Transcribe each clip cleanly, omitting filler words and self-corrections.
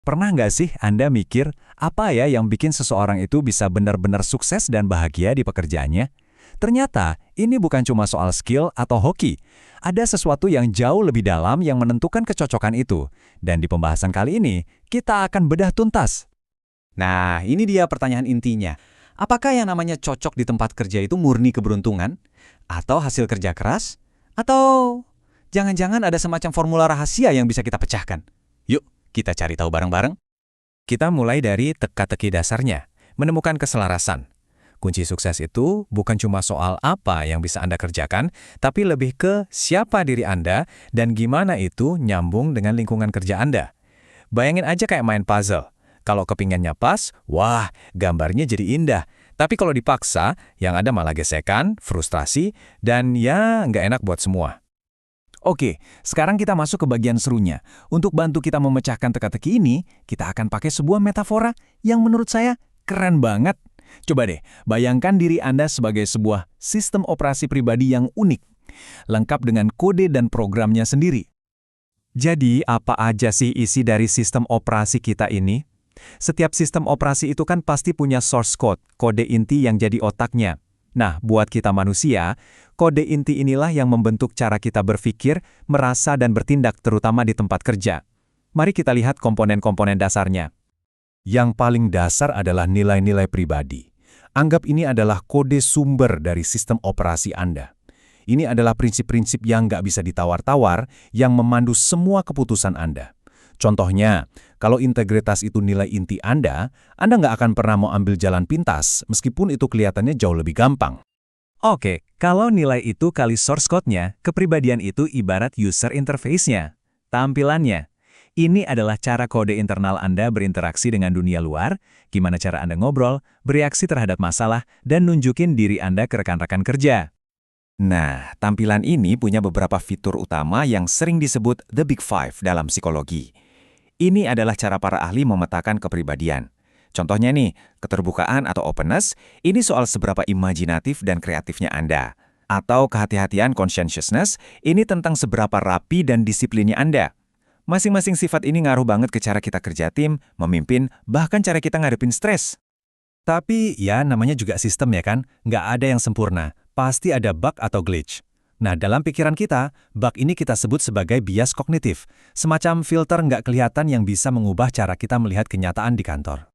Pernah nggak sih Anda mikir, apa ya yang bikin seseorang itu bisa benar-benar sukses dan bahagia di pekerjaannya? Ternyata, ini bukan cuma soal skill atau hoki. Ada sesuatu yang jauh lebih dalam yang menentukan kecocokan itu. Dan di pembahasan kali ini, kita akan bedah tuntas. Nah, ini dia pertanyaan intinya. Apakah yang namanya cocok di tempat kerja itu murni keberuntungan? Atau hasil kerja keras? Atau jangan-jangan ada semacam formula rahasia yang bisa kita pecahkan? Yuk, kita cari tahu bareng-bareng. Kita mulai dari teka-teki dasarnya, menemukan keselarasan. Kunci sukses itu bukan cuma soal apa yang bisa Anda kerjakan, tapi lebih ke siapa diri Anda dan gimana itu nyambung dengan lingkungan kerja Anda. Bayangin aja kayak main puzzle. Kalau kepingannya pas, wah, gambarnya jadi indah. Tapi kalau dipaksa, yang ada malah gesekan, frustrasi, dan ya nggak enak buat semua. Oke, sekarang kita masuk ke bagian serunya. Untuk bantu kita memecahkan teka-teki ini, kita akan pakai sebuah metafora yang menurut saya keren banget. Coba deh, bayangkan diri Anda sebagai sebuah sistem operasi pribadi yang unik, lengkap dengan kode dan programnya sendiri. Jadi, apa aja sih isi dari sistem operasi kita ini? Setiap sistem operasi itu kan pasti punya source code, kode inti yang jadi otaknya. Nah, buat kita manusia, kode inti inilah yang membentuk cara kita berpikir, merasa, dan bertindak terutama di tempat kerja. Mari kita lihat komponen-komponen dasarnya. Yang paling dasar adalah nilai-nilai pribadi. Anggap ini adalah kode sumber dari sistem operasi Anda. Ini adalah prinsip-prinsip yang nggak bisa ditawar-tawar, yang memandu semua keputusan Anda. Contohnya, kalau integritas itu nilai inti Anda nggak akan pernah mau ambil jalan pintas, meskipun itu kelihatannya jauh lebih gampang. Oke, kalau nilai itu kali source code-nya, kepribadian itu ibarat user interface-nya, tampilannya. Ini adalah cara kode internal Anda berinteraksi dengan dunia luar, gimana cara Anda ngobrol, bereaksi terhadap masalah, dan nunjukin diri Anda ke rekan-rekan kerja. Nah, tampilan ini punya beberapa fitur utama yang sering disebut The Big Five dalam psikologi. Ini adalah cara para ahli memetakan kepribadian. Contohnya nih, keterbukaan atau openness, ini soal seberapa imajinatif dan kreatifnya Anda. Atau kehati-hatian conscientiousness, ini tentang seberapa rapi dan disiplinnya Anda. Masing-masing sifat ini ngaruh banget ke cara kita kerja tim, memimpin, bahkan cara kita ngadepin stres. Tapi ya namanya juga sistem ya kan, nggak ada yang sempurna, pasti ada bug atau glitch. Nah, dalam pikiran kita, bug ini kita sebut sebagai bias kognitif, semacam filter nggak kelihatan yang bisa mengubah cara kita melihat kenyataan di kantor.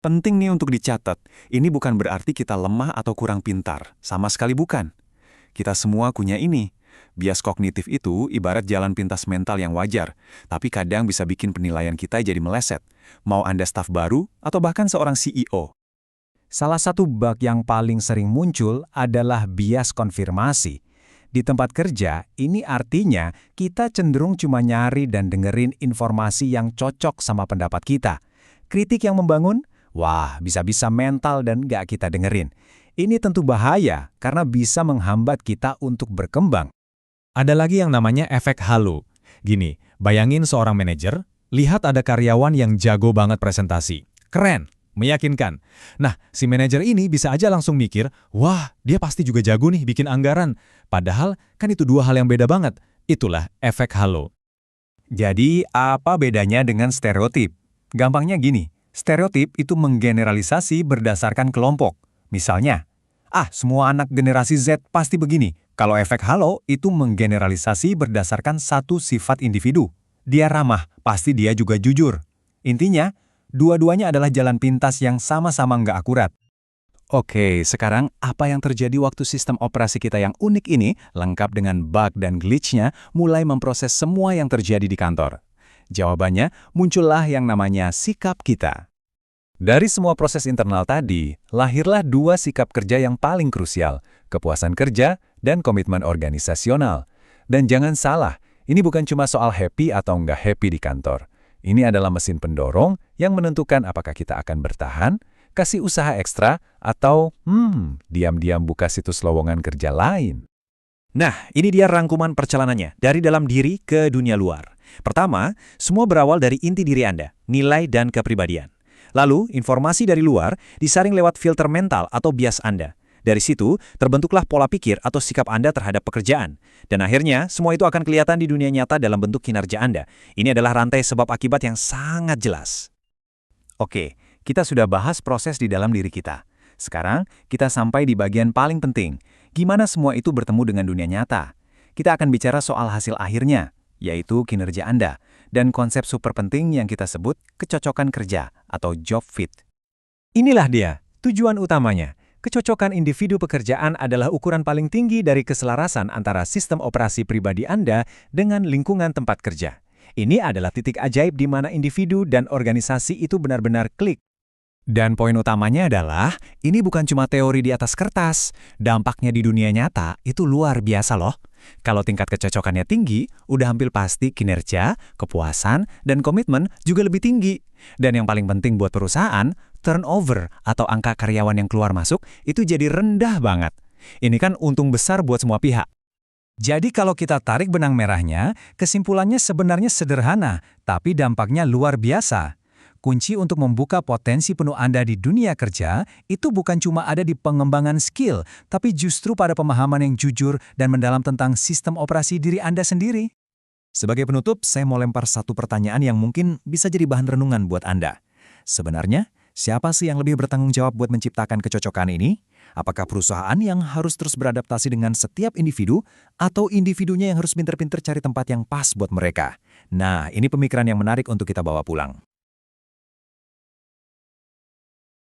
Penting nih untuk dicatat, ini bukan berarti kita lemah atau kurang pintar, sama sekali bukan. Kita semua punya ini. Bias kognitif itu ibarat jalan pintas mental yang wajar, tapi kadang bisa bikin penilaian kita jadi meleset, mau Anda staf baru atau bahkan seorang CEO. Salah satu bug yang paling sering muncul adalah bias konfirmasi. Di tempat kerja, ini artinya kita cenderung cuma nyari dan dengerin informasi yang cocok sama pendapat kita. Kritik yang membangun, wah bisa-bisa mental dan nggak kita dengerin. Ini tentu bahaya karena bisa menghambat kita untuk berkembang. Ada lagi yang namanya efek halo. Gini, bayangin seorang manajer, lihat ada karyawan yang jago banget presentasi. Keren, meyakinkan. Nah, si manajer ini bisa aja langsung mikir, wah, dia pasti juga jago nih bikin anggaran. Padahal, kan itu dua hal yang beda banget. Itulah efek halo. Jadi, apa bedanya dengan stereotip? Gampangnya gini, stereotip itu menggeneralisasi berdasarkan kelompok. Misalnya, semua anak generasi Z pasti begini. Kalau efek halo itu menggeneralisasi berdasarkan satu sifat individu. Dia ramah, pasti dia juga jujur. Intinya, dua-duanya adalah jalan pintas yang sama-sama nggak akurat. Oke, sekarang apa yang terjadi waktu sistem operasi kita yang unik ini, lengkap dengan bug dan glitch-nya, mulai memproses semua yang terjadi di kantor? Jawabannya, muncullah yang namanya sikap kita. Dari semua proses internal tadi, lahirlah dua sikap kerja yang paling krusial, kepuasan kerja dan komitmen organisasional. Dan jangan salah, ini bukan cuma soal happy atau nggak happy di kantor. Ini adalah mesin pendorong yang menentukan apakah kita akan bertahan, kasih usaha ekstra, atau diam-diam buka situs lowongan kerja lain. Nah, ini dia rangkuman perjalanannya dari dalam diri ke dunia luar. Pertama, semua berawal dari inti diri Anda, nilai dan kepribadian. Lalu, informasi dari luar disaring lewat filter mental atau bias Anda. Dari situ, terbentuklah pola pikir atau sikap Anda terhadap pekerjaan. Dan akhirnya, semua itu akan kelihatan di dunia nyata dalam bentuk kinerja Anda. Ini adalah rantai sebab akibat yang sangat jelas. Oke, kita sudah bahas proses di dalam diri kita. Sekarang, kita sampai di bagian paling penting. Gimana semua itu bertemu dengan dunia nyata? Kita akan bicara soal hasil akhirnya, yaitu kinerja Anda, dan konsep super penting yang kita sebut kecocokan kerja atau job fit. Inilah dia, tujuan utamanya. Kecocokan individu pekerjaan adalah ukuran paling tinggi dari keselarasan antara sistem operasi pribadi Anda dengan lingkungan tempat kerja. Ini adalah titik ajaib di mana individu dan organisasi itu benar-benar klik. Dan poin utamanya adalah, ini bukan cuma teori di atas kertas. Dampaknya di dunia nyata itu luar biasa loh. Kalau tingkat kecocokannya tinggi, udah hampir pasti kinerja, kepuasan, dan komitmen juga lebih tinggi. Dan yang paling penting buat perusahaan, turnover atau angka karyawan yang keluar masuk itu jadi rendah banget. Ini kan untung besar buat semua pihak. Jadi kalau kita tarik benang merahnya, kesimpulannya sebenarnya sederhana, tapi dampaknya luar biasa. Kunci untuk membuka potensi penuh Anda di dunia kerja itu bukan cuma ada di pengembangan skill, tapi justru pada pemahaman yang jujur dan mendalam tentang sistem operasi diri Anda sendiri. Sebagai penutup, saya mau lempar satu pertanyaan yang mungkin bisa jadi bahan renungan buat Anda. Sebenarnya, siapa sih yang lebih bertanggung jawab buat menciptakan kecocokan ini? Apakah perusahaan yang harus terus beradaptasi dengan setiap individu, atau individunya yang harus pinter-pinter cari tempat yang pas buat mereka? Nah, ini pemikiran yang menarik untuk kita bawa pulang.